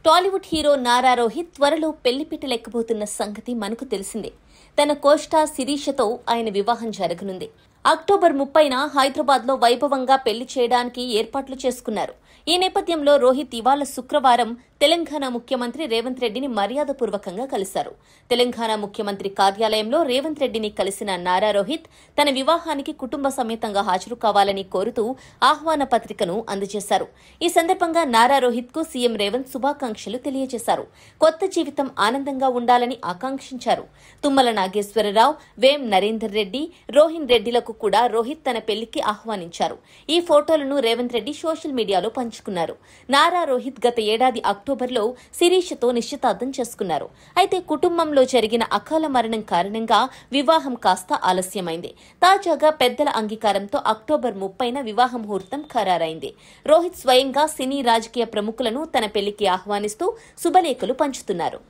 Tollywood hero Nara Rohit త్వరలో పెళ్లిపీట లెక్కబోతున్న సంగతి మనకు తెలిసిందే. తన కోస్టా శిరీషతో ఆయన వివాహం జరగనుంది. అక్టోబర్ 30న హైదరాబాద్లో వైభవంగా పెళ్లి చేయడానికి ఏర్పాట్లు చేసుకున్నారు. ఈ నేపథ్యంలో రోహిత్ ఇవాళ శుక్రవారం తెలంగాణ ముఖ్యమంత్రి రేవంత్ రెడ్డిని మర్యాదపూర్వకంగా కలిశారు. తెలంగాణ ముఖ్యమంత్రి కార్యాలయంలో రేవంత్ రెడ్డిని కలిసిన నారా రోహిత్ తన వివాహానికి కుటుంబ సమేతంగా హాజరు కావాలని కోరుతూ ఆహ్వాన పత్రికను అందజేశారు. ఈ సందర్భంగా నారా రోహిత్ కు సీఎం రేవంత్ శుభాకాంక్షలు తెలియజేశారు. కొత్త జీవితం ఆనందంగా ఉండాలని ఆకాంక్షించారు. తుమ్మల నాగేశ్వరరావు, వేం నరేందర్ రెడ్డి, రోహిన్ రెడ్డిలకు కూడా రోహిత్ తన పెళ్లికి ఆహ్వానించారు. ఈ ఫోటోలను రేవంత్ రెడ్డి సోషల్ మీడియాలో పంచుకున్నారు. నారా రోహిత్ గత ఏడాది అక్టోబర్లో శిరీషతో నిశ్చితార్థం చేసుకున్నారు. అయితే కుటుంబంలో జరిగిన అకాల మరణం కారణంగా వివాహం కాస్త ఆలస్యమైంది. తాజాగా పెద్దల అంగీకారంతో అక్టోబర్ 30న వివాహ ముహూర్తం ఖరారైంది. రోహిత్ స్వయంగా సినీ రాజకీయ ప్రముఖులను తన పెళ్లికి ఆహ్వానిస్తూ శుభలేఖలు పంచుతున్నారు.